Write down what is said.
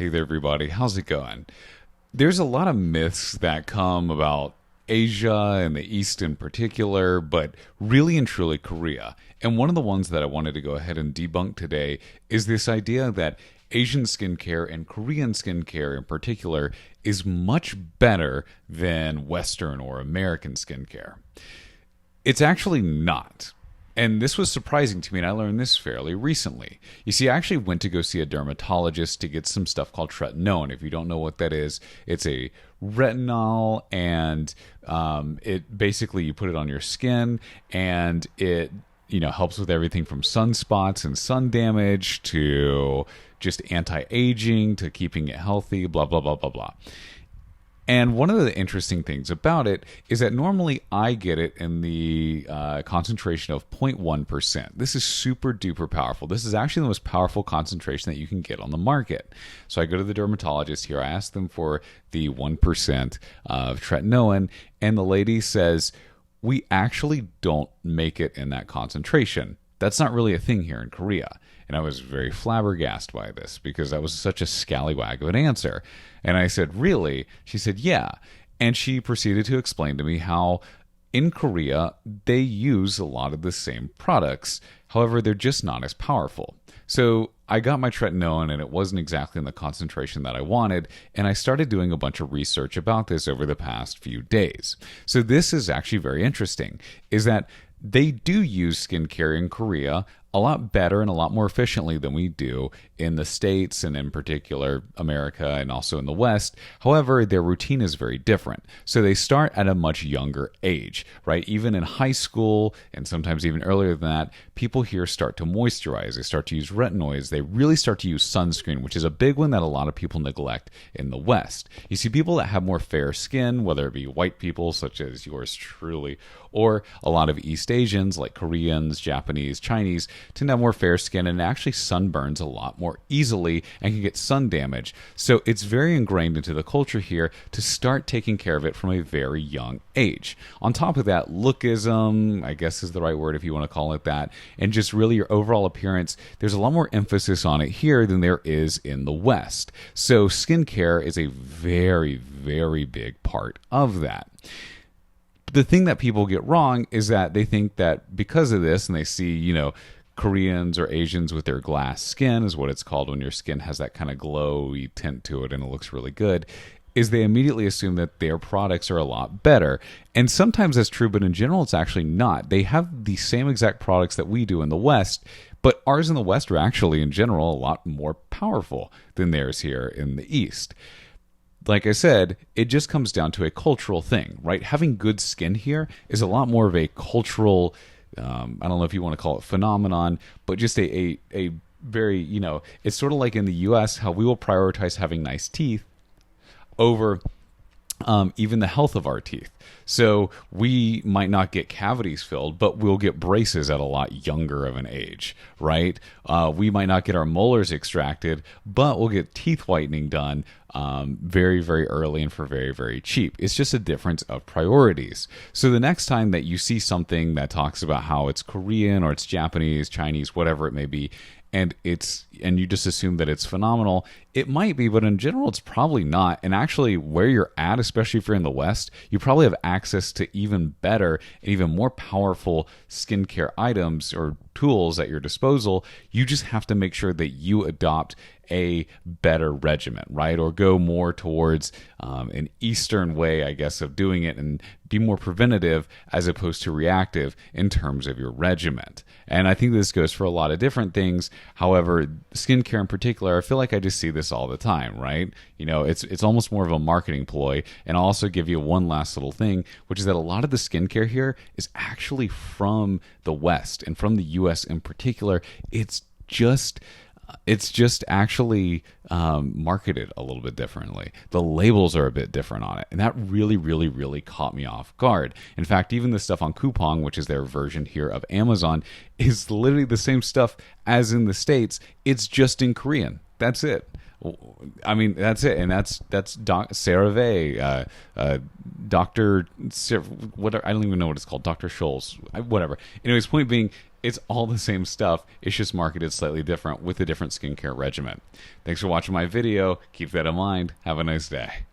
Hey there, everybody. How's it going? There's a lot of myths that come about Asia and the East in particular, but really and truly Korea. And one of the ones that I wanted to go ahead and debunk today is this idea that Asian skincare and Korean skincare in particular is much better than Western or American skincare. It's actually not. And this was surprising to me, and I learned this fairly recently. You see, I actually went to go see a dermatologist to get some stuff called tretinoin. If you don't know what that is, it's a retinol, and it basically you put it on your skin, and it helps with everything from sunspots and sun damage to just anti-aging to keeping it healthy. Blah blah blah blah blah. And one of the interesting things about it is that normally I get it in the concentration of 0.1%. This is super duper powerful. This is actually the most powerful concentration that you can get on the market. So I go to the dermatologist here. I ask them for the 1% of tretinoin, and the lady says, we actually don't make it in that concentration. That's not really a thing here in Korea. And I was very flabbergasted by this because that was such a scallywag of an answer. And I said, really? She said, yeah. And she proceeded to explain to me how in Korea, they use a lot of the same products. However, they're just not as powerful. So I got my tretinoin and it wasn't exactly in the concentration that I wanted. And I started doing a bunch of research about this over the past few days. So this is actually very interesting, is that they do use skincare in Korea a lot better and a lot more efficiently than we do in the States and in particular America and also in the West. However, their routine is very different. So they start at a much younger age, right? Even in high school and sometimes even earlier than that, people here start to moisturize. They start to use retinoids. They really start to use sunscreen, which is a big one that a lot of people neglect in the West. You see people that have more fair skin, whether it be white people such as yours truly, or a lot of East Asians like Koreans, Japanese, Chinese, tend to have more fair skin and actually sunburns a lot more easily and can get sun damage. So it's very ingrained into the culture here to start taking care of it from a very young age. On top of that, lookism, I guess is the right word if you want to call it that, and just really your overall appearance, there's a lot more emphasis on it here than there is in the West. So skincare is a very, very big part of that. The thing that people get wrong is that they think that because of this, and they see, Koreans or Asians with their glass skin is what it's called when your skin has that kind of glowy tint to it and it looks really good, is they immediately assume that their products are a lot better. And sometimes that's true, but in general, it's actually not. They have the same exact products that we do in the West, but ours in the West are actually, in general, a lot more powerful than theirs here in the East. Like I said, it just comes down to a cultural thing, right? Having good skin here is a lot more of a cultural, I don't know if you want to call it phenomenon, but just a very, it's sort of like in the U.S. how we will prioritize having nice teeth over even the health of our teeth. So we might not get cavities filled, but we'll get braces at a lot younger of an age, right? We might not get our molars extracted, but we'll get teeth whitening done very, very early and for very, very cheap. It's just a difference of priorities. So the next time that you see something that talks about how it's Korean or it's Japanese, Chinese, whatever it may be, and you just assume that it's phenomenal, it might be, but in general it's probably not. And actually where you're at, especially if you're in the West, you probably have access to even better and even more powerful skincare items or tools at your disposal. You just have to make sure that you adopt a better regimen, right? Or go more towards an Eastern way, I guess, of doing it and be more preventative as opposed to reactive in terms of your regimen. And I think this goes for a lot of different things. However, skincare in particular, I feel like I just see this all the time, right? It's almost more of a marketing ploy. And I'll also give you one last little thing, which is that a lot of the skincare here is actually from the West and from the U.S. in particular. It's just actually marketed a little bit differently. The labels are a bit different on it. And that really, really, really caught me off guard. In fact, even the stuff on Coupang, which is their version here of Amazon, is literally the same stuff as in the States. It's just in Korean. That's it. I mean, that's it. And that's CeraVe, Dr. Whatever, I don't even know what it's called, Dr. Scholl's, whatever. Anyways, point being, It's all the same stuff. It's just marketed slightly different with a different skincare regimen. Thanks for watching my video. Keep that in mind. Have a nice day.